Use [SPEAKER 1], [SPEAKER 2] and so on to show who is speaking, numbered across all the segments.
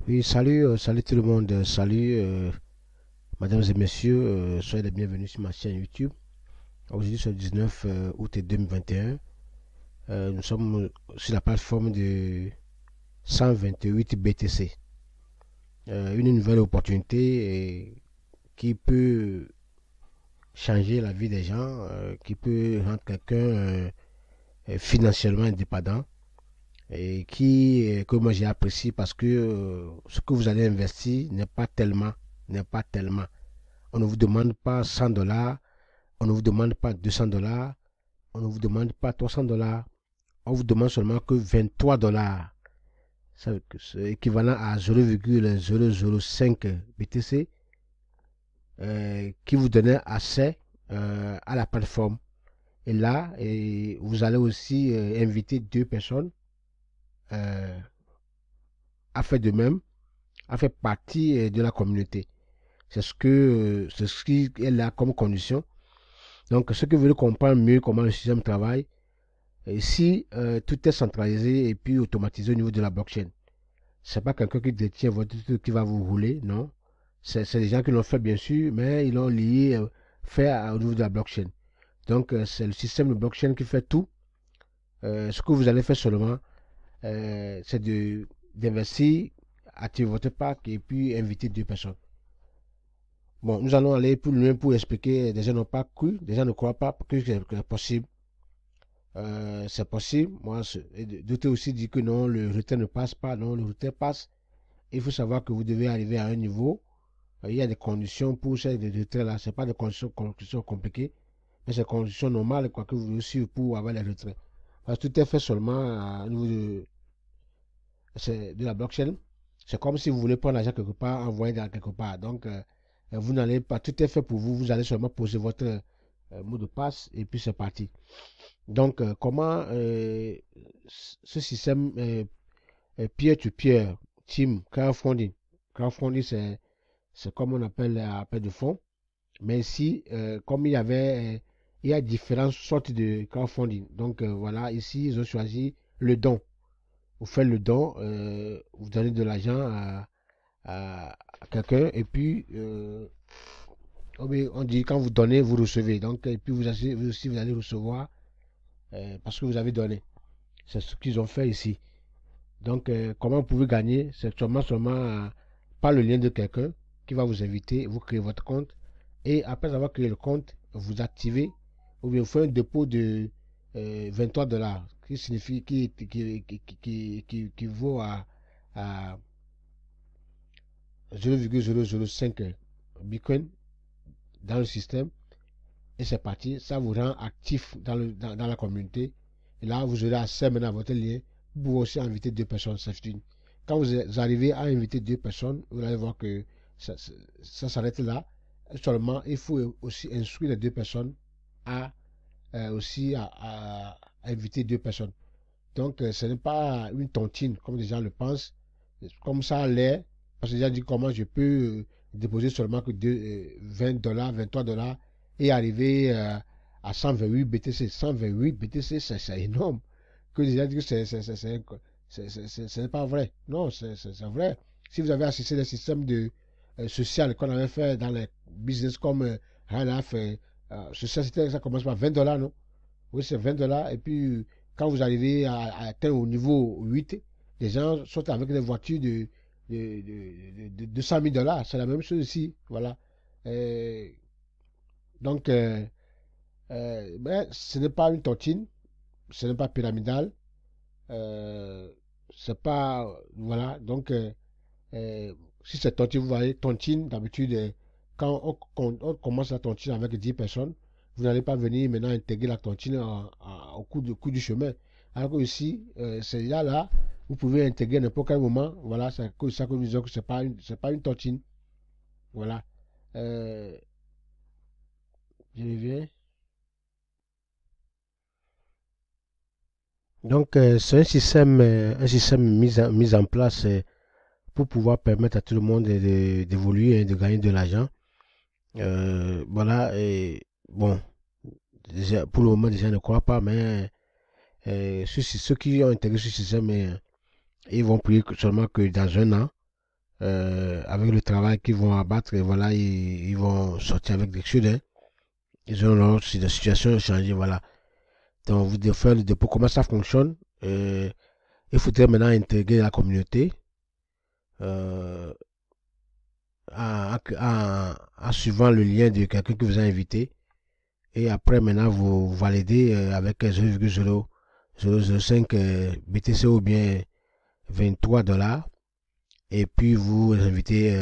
[SPEAKER 1] Oui, salut, salut tout le monde, salut mesdames et messieurs, soyez les bienvenus sur ma chaîne YouTube. Aujourd'hui, c'est le 19 août 2021. Nous sommes sur la plateforme de 128 BTC. Une nouvelle opportunité qui peut changer la vie des gens, qui peut rendre quelqu'un financièrement indépendant et que moi j'ai apprécié parce que ce que vous allez investir n'est pas tellement. On ne vous demande pas 100 dollars, on ne vous demande pas 200 dollars, on ne vous demande pas 300 dollars, on vous demande seulement que 23 dollars. C'est équivalent à 0,005 BTC qui vous donnait accès à la plateforme. Et là, vous allez aussi inviter deux personnes euh, à faire de même, à faire partie de la communauté. C'est ce qui est là comme condition. Donc, ceux qui veulent comprendre mieux comment le système travaille, et si tout est centralisé et puis automatisé au niveau de la blockchain, c'est pas quelqu'un qui détient votre truc qui va vous rouler, non. C'est des gens qui l'ont fait, bien sûr, mais ils l'ont lié, fait au niveau de la blockchain. Donc, c'est le système de blockchain qui fait tout. Ce que vous allez faire seulement, c'est d'investir, activer votre pack et puis inviter deux personnes. Bon, nous allons aller plus loin pour expliquer. Des gens n'ont pas cru, des gens ne croient pas que c'est possible. C'est possible. Moi, d'autres aussi disent que non, le retrait ne passe pas. Non, le retrait passe. Il faut savoir que vous devez arriver à un niveau. Il y a des conditions pour ces retraits-là. Ce pas des conditions compliquées, mais c'est des conditions normales quoi, que vous devez suivre pour avoir les retraits. Parce que tout est fait seulement au niveau de la blockchain. C'est comme si vous voulez prendre l'argent quelque part, envoyer dans quelque part. Donc, vous n'allez pas, tout est fait pour vous. Vous allez seulement poser votre mot de passe et puis c'est parti. Donc, comment ce système peer-to-peer, team, crowdfunding, c'est comme on appelle appel de fonds. Mais ici, comme il y a différentes sortes de crowdfunding. Donc, voilà, ici, ils ont choisi le don. Vous faites le don, vous donnez de l'argent à quelqu'un et puis on dit quand vous donnez, vous recevez. Donc, et puis vous aussi, vous allez recevoir parce que vous avez donné. C'est ce qu'ils ont fait ici. Donc, comment vous pouvez gagner? C'est seulement par le lien de quelqu'un qui va vous inviter, vous créez votre compte et après avoir créé le compte, vous activez ou bien vous faites un dépôt de 23 dollars qui signifie qui vaut à 0,005 Bitcoin dans le système et c'est parti. Ça vous rend actif dans la communauté. Et là, vous aurez accès maintenant à votre lien. Vous pouvez aussi inviter deux personnes. Quand vous arrivez à inviter deux personnes, vous allez voir que ça s'arrête là. Seulement, il faut aussi instruire les deux personnes à aussi à inviter deux personnes. Donc, ce n'est pas une tontine comme les gens le pensent. Comme ça l'est. Parce que j'ai dit comment je peux déposer seulement que 20 dollars, 23 dollars et arriver à 128 BTC. 128 BTC, c'est énorme. Que les gens disent que ce n'est pas vrai. Non, c'est vrai. Si vous avez assisté au système social qu'on avait fait dans les business comme Halaf, ça commence par 20 dollars, non? Oui, c'est 20 dollars. Et puis, quand vous arrivez à atteindre au niveau 8, les gens sont avec des voitures de 200 000 dollars. C'est la même chose ici. Voilà. Euh, donc, ce n'est pas une tontine, ce n'est pas pyramidal. Euh, c'est pas. Voilà. Donc, euh, si c'est tontine, vous voyez, tontine, d'habitude, quand on commence la tontine avec 10 personnes, vous n'allez pas venir maintenant intégrer la tontine au coup du chemin. Alors que ici, c'est là, vous pouvez intégrer à n'importe quel moment. Voilà, c'est ça que nous disons que c'est pas une tontine. Voilà. Euh, je reviens. Donc, c'est un système mis en place pour pouvoir permettre à tout le monde d'évoluer et de gagner de l'argent. Voilà, et bon, pour le moment, les gens ne croient pas, mais ceux qui ont intégré ce système, ils vont prier seulement que dans un an, avec le travail qu'ils vont abattre, et voilà, ils vont sortir avec des chutes, hein. Ils ont leur situation changée, voilà. Donc, vous devez faire le dépôt, comment ça fonctionne. Il faudrait maintenant intégrer la communauté euh, en suivant le lien de quelqu'un qui vous a invité. Et après, maintenant, vous validez avec 0,005 BTC ou bien 23 $. Et puis, vous invitez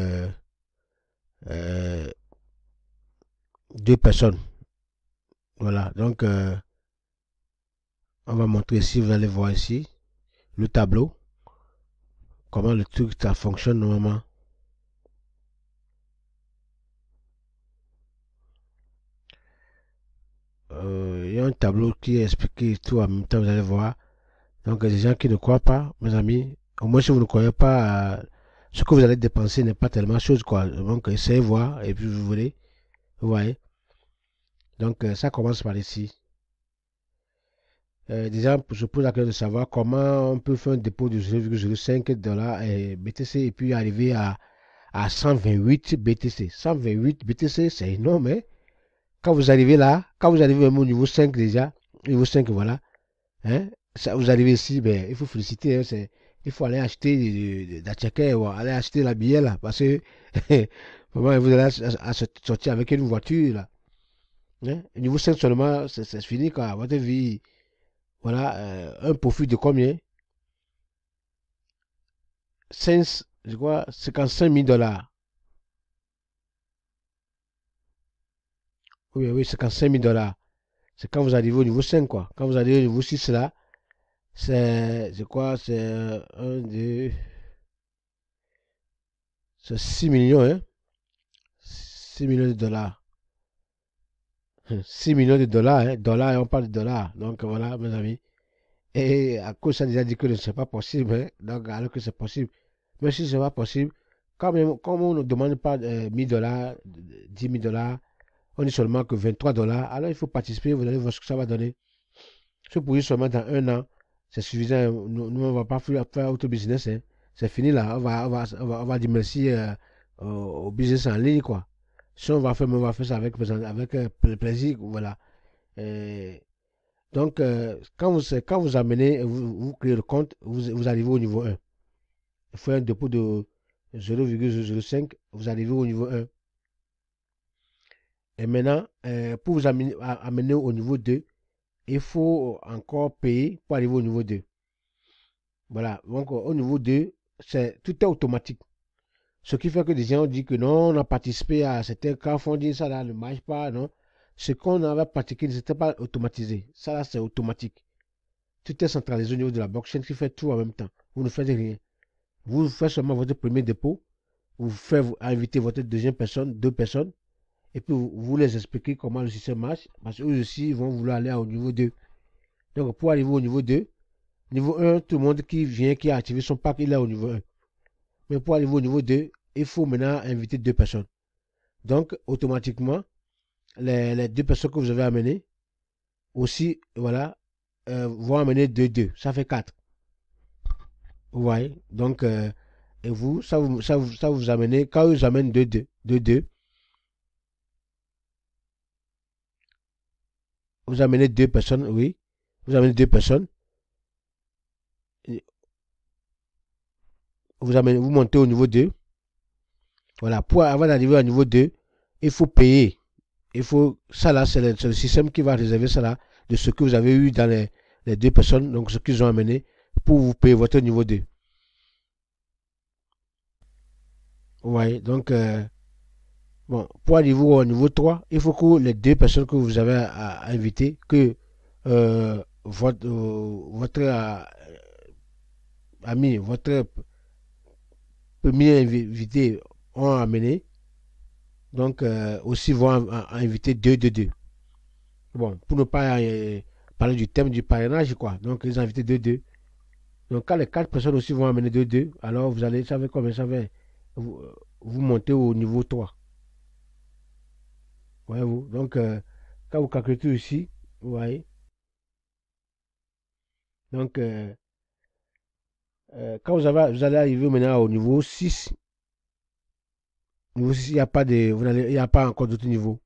[SPEAKER 1] euh, deux personnes. Voilà. Donc, on va montrer ici, vous allez voir ici le tableau. Comment le truc ça fonctionne normalement. Il y a un tableau qui explique tout en même temps, vous allez voir. Donc, des gens qui ne croient pas, mes amis, au moins si vous ne croyez pas, ce que vous allez dépenser n'est pas tellement chose, quoi. Donc, essayez de voir, et puis vous voulez, vous voyez. Donc, ça commence par ici. Déjà, je pose la question de savoir comment on peut faire un dépôt de 0,05 $ et BTC et puis arriver à 128 BTC. 128 BTC, c'est énorme, hein? Quand vous arrivez là, quand vous arrivez au niveau 5 déjà, niveau 5, voilà, hein, ça, vous arrivez ici, ben, il faut féliciter, hein, il faut aller acheter la checker ou aller acheter la billet là, parce que vraiment, vous allez sortir avec une voiture là. Hein. Niveau 5 seulement, c'est fini quoi. Votre vie, voilà, un profit de combien? 5, je crois, 55 000 $. Oui, oui, 55 000 $. C'est quand vous arrivez au niveau 5 quoi. Quand vous arrivez au niveau 6 là, c'est quoi? C'est 1, 2, c'est 6 millions, hein? 6 millions de dollars. 6 millions de dollars, hein? Dollars, on parle de dollars. Donc voilà, mes amis. Et à cause ça déjà dit que ce n'est pas possible, hein? Donc alors que c'est possible. Mais si ce n'est pas possible, quand même, comme on ne demande pas 1000 $, 10 000 $, on dit seulement que 23 $, alors il faut participer, vous allez voir ce que ça va donner. Si vous pouvez seulement dans un an, c'est suffisant. Nous on ne va pas faire autre business, hein. C'est fini là. On va dire merci au business en ligne, quoi. Si on va faire ça avec plaisir, voilà. Et donc, quand vous amenez, vous créez le compte, vous arrivez au niveau 1. Il faut un dépôt de 0,005, vous arrivez au niveau 1. Et maintenant, pour vous amener au niveau 2, il faut encore payer pour arriver au niveau 2. Voilà. Donc, au niveau 2, tout est automatique. Ce qui fait que des gens ont dit que non, on a participé à certains crowdfunding, ça là ne marche pas, non. Ce qu'on avait pratiqué, ce n'était pas automatisé. Ça là, c'est automatique. Tout est centralisé au niveau de la blockchain qui fait tout en même temps. Vous ne faites rien. Vous faites seulement votre premier dépôt, vous invitez votre deuxième personne, deux personnes, et puis vous les expliquez comment le système marche, parce qu'eux aussi vont vouloir aller au niveau 2. Donc, pour arriver au niveau 2, niveau 1, tout le monde qui vient, qui a activé son pack, il est au niveau 1. Mais pour arriver au niveau 2, il faut maintenant inviter deux personnes. Donc, automatiquement, les deux personnes que vous avez amenées, aussi, voilà, vont amener 2. Ça fait 4. Vous voyez? Donc, et vous, ça vous amenez, quand vous amènent 2, vous amenez deux personnes, oui. Vous amenez deux personnes. Vous montez au niveau 2. Voilà, pour avant d'arriver au niveau 2, il faut payer. Ça là, c'est le système qui va réserver ça là, de ce que vous avez eu dans les deux personnes, donc ce qu'ils ont amené, pour vous payer votre niveau 2. Vous voyez, donc, bon, pour arriver au niveau 3, il faut que les deux personnes que vous avez à inviter, que votre ami, votre premier invité ont amené, donc aussi vont inviter 2. Bon, pour ne pas parler du thème du parrainage, quoi. Donc, ils ont invité 2. Donc, quand les quatre personnes aussi vont amener 2, alors vous allez, savez combien ça fait, vous, vous montez au niveau 3. Voyez-vous? Donc, quand vous calculez tout ici, vous voyez. Donc, quand vous allez arriver maintenant au niveau 6, Vous, il n'y a pas de, il n'y a pas encore d'autres niveaux.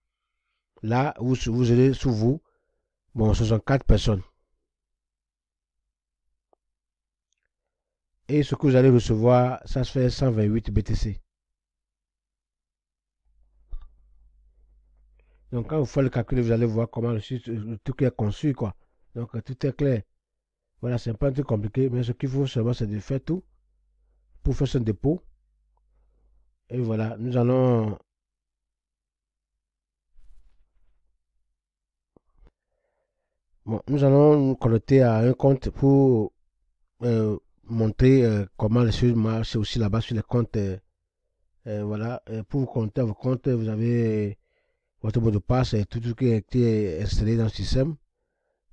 [SPEAKER 1] Là, vous allez sous vous. Bon, ce sont 4 personnes. Et ce que vous allez recevoir, ça se fait 128 BTC. Donc, quand vous faites le calcul, vous allez voir comment le truc est conçu, quoi. Donc, tout est clair. Voilà, c'est pas un truc compliqué, mais ce qu'il faut seulement, c'est de faire tout pour faire son dépôt. Et voilà, nous allons nous connecter à un compte pour montrer comment les choses marchent aussi là-bas sur les comptes. Voilà, pour vous connecter à vos comptes, vous avez votre mot de passe et tout ce qui a été installé dans le système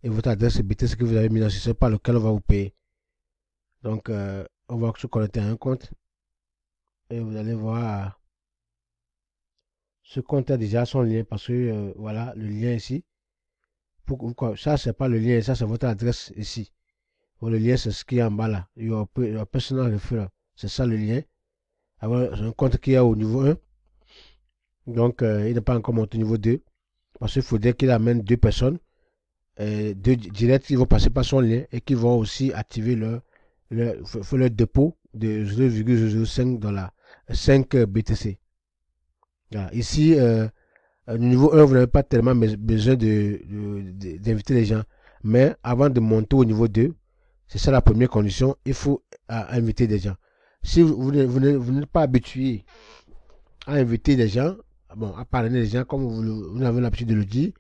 [SPEAKER 1] et votre adresse BTC que vous avez mis dans le système par lequel on va vous payer. Donc, on va se connecter à un compte et vous allez voir ce compte a déjà son lien parce que voilà, le lien ici. Ça, c'est pas le lien, ça, c'est votre adresse ici. Bon, le lien, c'est ce qui est en bas là. Your personal referral. C'est ça le lien. Alors, c'est un compte qui est au niveau 1. Donc, il n'est pas encore monté au niveau 2. Parce qu'il faudrait qu'il amène deux personnes. Deux directs qui vont passer par son lien et qui vont aussi activer leur dépôt de 0,005 $, 5 BTC. Voilà. Ici, au niveau 1, vous n'avez pas tellement besoin d'inviter les gens. Mais avant de monter au niveau 2, c'est ça la première condition, il faut inviter des gens. Si vous n'êtes pas habitué à inviter des gens, bon, à parler des gens, comme vous avez l'habitude de le dire,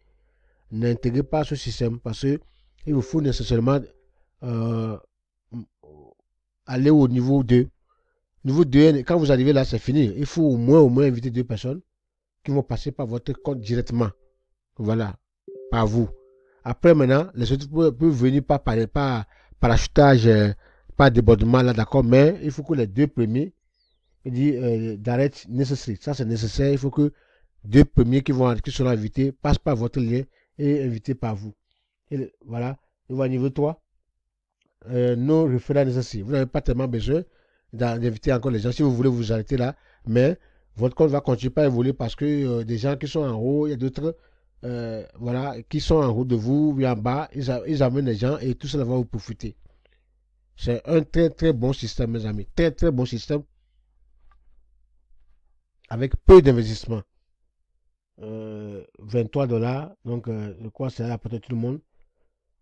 [SPEAKER 1] n'intégrez pas ce système parce que il vous faut nécessairement euh, aller au niveau 2. Niveau 2, quand vous arrivez là, c'est fini. Il faut au moins inviter deux personnes qui vont passer par votre compte directement. Voilà, par vous. Après, maintenant, les autres peuvent venir par parachutage, par débordement, là, d'accord, mais il faut que les deux premiers, il dit direct necessary. Ça, c'est nécessaire. Il faut que deux premiers qui seront invités passent par votre lien et invités par vous. Et voilà. Et au niveau 3, non referral necessary. Vous n'avez pas tellement besoin d'inviter encore les gens si vous voulez vous arrêter là, mais votre compte va continuer à évoluer parce que des gens qui sont en haut, il y a d'autres voilà, qui sont en haut de vous, puis en bas, ils amènent les gens et tout cela va vous profiter. C'est un très très bon système, mes amis. Très très bon système avec peu d'investissement. 23 $, donc je crois que c'est à peu près tout le monde.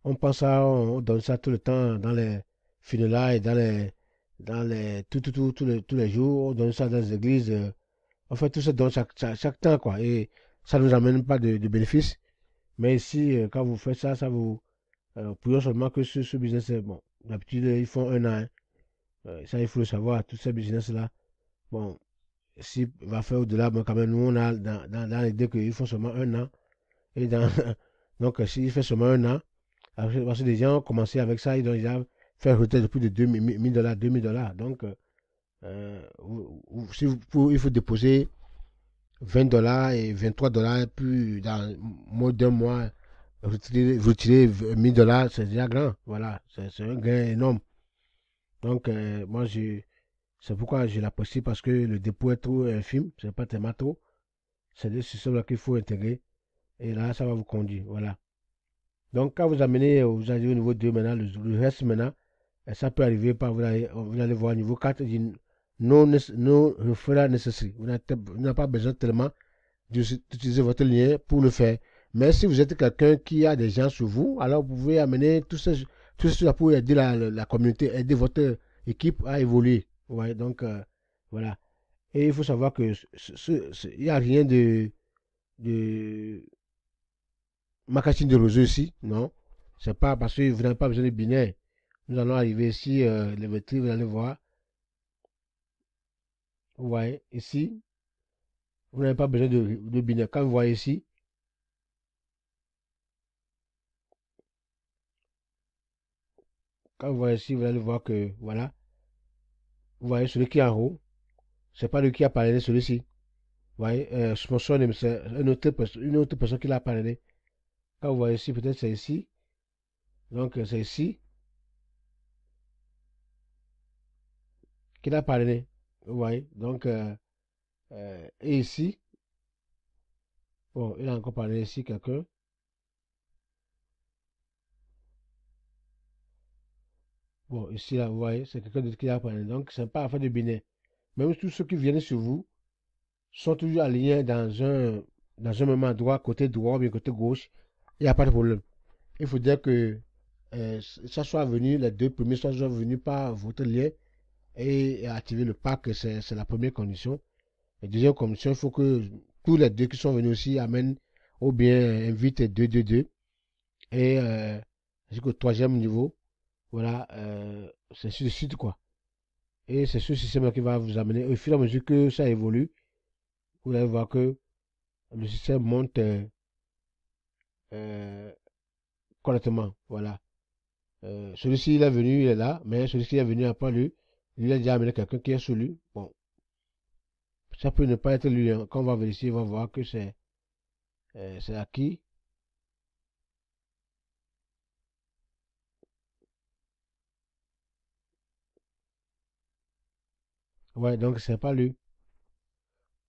[SPEAKER 1] On pense à, on donne ça tout le temps dans les funérailles, tous les jours, on donne ça dans les églises. On fait tout ça dans chaque temps, quoi. Et ça ne nous amène pas de bénéfices. Mais ici, quand vous faites ça, ça vous. Pour seulement que ce business est bon. D'habitude, ils font un an, hein. Ça, il faut le savoir. Tous ces business-là, bon, s'il va faire au-delà, mais quand même, nous, on a dans l'idée qu'ils font seulement un an. Et donc, s'il fait seulement un an, parce que les gens ont commencé avec ça, ils ont déjà fait retraite de plus de 2000 $, 2000 $. Donc, il faut déposer 20 $ et 23 $, puis dans moins d'un mois, retirer 1000 $, c'est déjà grand. Voilà, c'est un gain énorme. Donc, c'est pourquoi je l'apprécie parce que le dépôt est trop infime, c'est pas tellement trop. C'est des systèmes qu'il faut intégrer et là, ça va vous conduire. Voilà. Donc, quand vous amenez, vous arrivez au niveau 2 maintenant, le reste maintenant, ça peut arriver par, vous allez voir au niveau 4, non referral necessary. Vous n'avez pas besoin tellement d'utiliser votre lien pour le faire. Mais si vous êtes quelqu'un qui a des gens sur vous, alors vous pouvez amener tout cela pour aider la communauté, aider votre équipe à évoluer. Ouais, donc, voilà. Et il faut savoir que il n'y a rien de marketing de réseau ici, non. C'est pas parce que vous n'avez pas besoin de binaire. Nous allons arriver ici, les métriques, vous allez voir. Vous voyez, ici, vous n'avez pas besoin de binaire. Quand vous voyez ici, quand vous voyez ici, vous allez voir que, voilà, vous voyez celui qui est en haut, c'est pas lui qui a parlé, celui-ci. Vous voyez, sponsor, c'est une autre personne qui l'a parlé. Quand vous voyez ici, peut-être c'est ici. Donc, c'est ici qu'il a parlé. Vous voyez, donc, Et ici, bon, il a encore parlé ici, quelqu'un. Bon, ici, là, vous voyez, c'est quelqu'un d'autre qui a parlé. Donc, c'est pas affaire de binaire. Même tous ceux qui viennent sur vous sont toujours alignés dans un même endroit, côté droit ou bien côté gauche. Il n'y a pas de problème. Il faut dire que ça soit venu, les deux premiers soient venus par votre lien et activer le pack, c'est la première condition. La deuxième condition, il faut que tous les deux qui sont venus aussi amènent ou bien invitent 222. Et jusqu'au troisième niveau, voilà, c'est ainsi de suite, quoi. Et c'est ce système-là qui va vous amener. Au fur et à mesure que ça évolue, vous allez voir que le système monte euh, correctement. Voilà. Celui-ci, il est venu, il est là, mais celui-ci est venu après lui. Il a déjà amené quelqu'un qui est sous lui. Bon, ça peut ne pas être lui, hein. Quand on va vérifier, on va voir que c'est acquis. Ouais, donc c'est pas lui.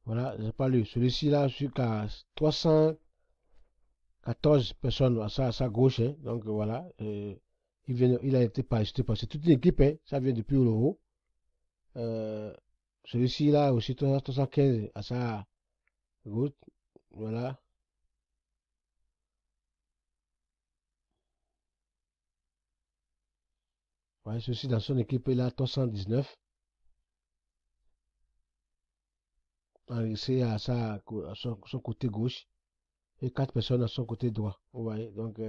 [SPEAKER 1] Voilà, c'est pas lui. Celui-ci là, jusqu'à 314 personnes à sa gauche, hein. Donc voilà, il a été parachuté parce que c'est toute une équipe, hein. Ça vient depuis le haut. Euh, Celui-ci là aussi 315 à sa gauche. Voilà. Ouais, celui-ci dans son équipe, il a 319. C'est à son côté gauche et 4 personnes à son côté droit. Vous voyez, donc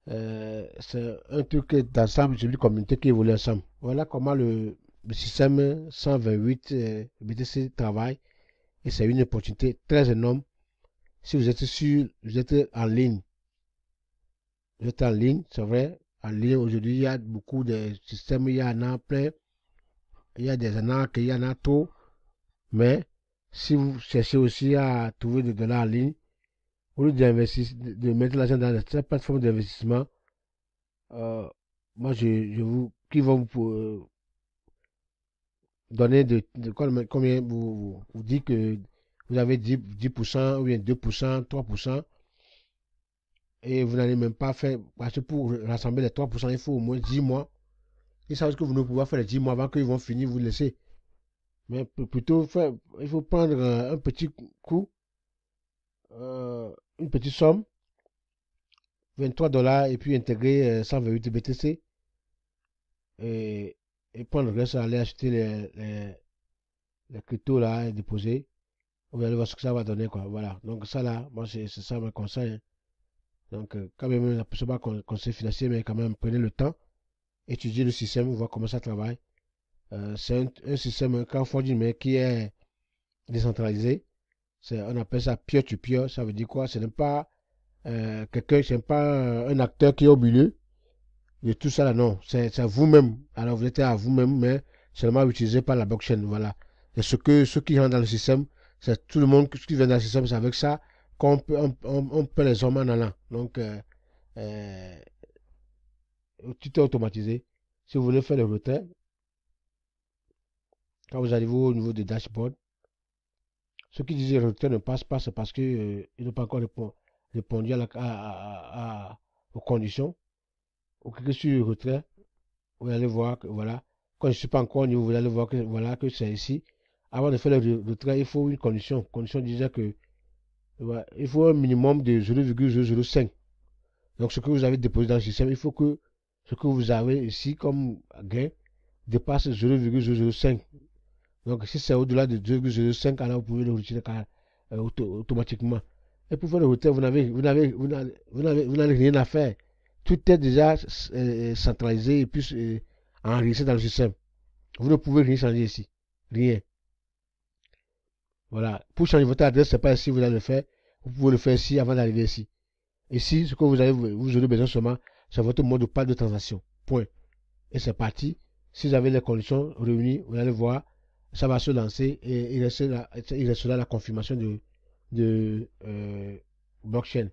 [SPEAKER 1] c'est un truc d'ensemble, c'est une communauté qui évolue ensemble. Voilà comment le système 128 BTC travaille et c'est une opportunité très énorme. Si vous êtes vous êtes en ligne, vous êtes en ligne, c'est vrai, en ligne aujourd'hui, il y a beaucoup de systèmes, il y en a plein, il y a des arnaques, il y en a trop, mais si vous cherchez aussi à trouver de dollars en ligne, au lieu de mettre l'argent dans cette plateforme d'investissement, euh, moi, qui vont vous donner combien vous dit que vous avez 10% ou bien 2%, 3%, et vous n'allez même pas faire, parce que pour rassembler les 3%, il faut au moins 10 mois. Ils savent que vous ne pouvez pas faire les 10 mois avant qu'ils vont finir, vous laisser. Mais plutôt, il faut prendre un petit coup, une petite somme, 23 dollars, et puis intégrer 128 BTC, et, et prendre le reste, aller acheter les cryptos là, et déposer. Vous allez voir ce que ça va donner, quoi. Voilà. Donc, ça là, moi, c'est ça mon conseil, hein. Donc, quand même, la personne pas conseil financier, mais quand même, prenez le temps, étudiez le système, voir comment ça travaille. C'est un système crowdfunding, mais qui est décentralisé. On appelle ça peer-to-peer. Ça veut dire quoi? Ce n'est pas quelqu'un, ce n'est pas un acteur qui est au milieu de tout ça là, non. C'est vous-même. Alors, vous êtes à vous-même, mais seulement utilisé par la blockchain. Voilà. Et ceux qui rentrent dans le système, c'est tout le monde qui vient dans le système, c'est avec ça on peut les hommes en allant. Donc, euh, tout est automatisé. Si vous voulez faire le retrait, quand vous arrivez au niveau du dashboard, ceux qui disaient le retrait ne passe pas, c'est parce qu'ils n'ont pas encore répondu aux conditions. Au cliquez sur le retrait, vous allez voir que voilà. Quand je ne suis pas encore au niveau, vous allez voir que voilà que c'est ici. Avant de faire le retrait, il faut une condition. Condition disait que ouais, il faut un minimum de 0,005. Donc ce que vous avez déposé dans le système, il faut que ce que vous avez ici comme gain dépasse 0,005. Donc si c'est au-delà de 0,05, alors vous pouvez le retirer automatiquement. Et pour faire le retrait, vous n'avez rien à faire. Tout est déjà centralisé et puis enregistré dans le système. Vous ne pouvez rien changer ici. Rien. Voilà. Pour changer votre adresse, c'est pas ici que vous allez le faire. Vous pouvez le faire ici avant d'arriver ici. Ici, ce que vous aurez besoin seulement, c'est votre mot de passe de transaction. Point. Et c'est parti. Si vous avez les conditions réunies, vous allez voir, ça va se lancer et il restera la confirmation de blockchain.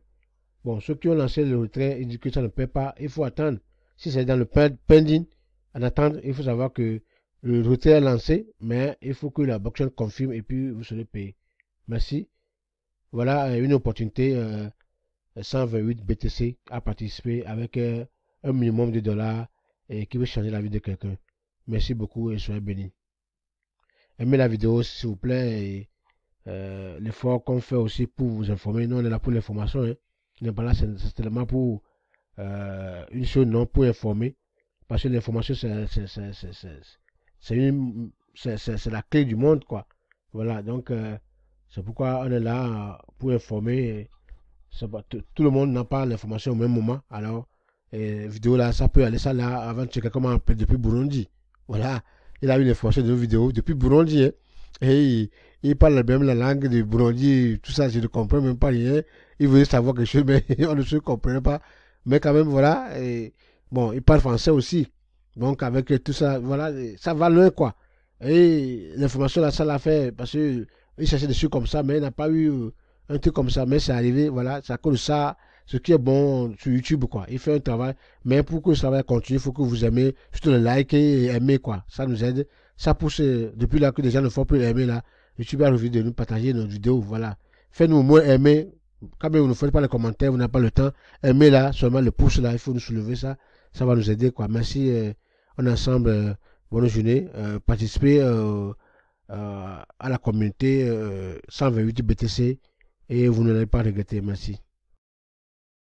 [SPEAKER 1] Bon, ceux qui ont lancé le retrait, ils disent que ça ne paie pas. Il faut attendre. Si c'est dans le pending, en attendre, il faut savoir que Le retrait est lancé, mais il faut que la blockchain confirme et puis vous serez payé. Merci. Voilà une opportunité 128 BTC à participer avec un minimum de dollars et qui veut changer la vie de quelqu'un. Merci beaucoup et soyez bénis. Aimez la vidéo s'il vous plaît et l'effort qu'on fait aussi pour vous informer. Nous on est là pour l'information. Hein. On n'est pas là c'est tellement pour une chose, non, pour informer. Parce que l'information c'est la clé du monde, quoi. Voilà, donc c'est pourquoi on est là pour informer. Tout le monde n'a pas l'information au même moment. Alors, vidéo là, ça peut aller ça là. Avant, tu quelqu'un m'a appelé depuis Burundi. Voilà, il a eu l'information de nos vidéos depuis Burundi. Hein. Et il parle même la langue de Burundi. Tout ça, je ne comprends même pas rien. Il voulait savoir quelque chose, mais on ne se comprenait pas. Mais quand même, voilà. Et, bon, il parle français aussi. Donc, avec tout ça, voilà, ça va loin, quoi. Et l'information là, ça l'a fait parce qu'il cherchait des choses comme ça, mais il n'a pas eu un truc comme ça. Mais c'est arrivé, voilà, c'est à cause de ça. Ce qui est bon sur YouTube, quoi. Il fait un travail, mais pour que ce travail continue, il faut que vous aimez, surtout le like et aimer, quoi. Ça nous aide. Ça pousse, depuis là que les gens ne font plus aimer, là. YouTube a envie de nous partager nos vidéos, voilà. Faites-nous au moins aimer. Quand même, vous ne faites pas les commentaires, vous n'avez pas le temps. Aimez là, seulement le pouce là, il faut nous soulever ça. Ça va nous aider, quoi. Merci. On est ensemble. Bonne journée. Participez à la communauté 128 BTC et vous n'allez pas regretter. Merci.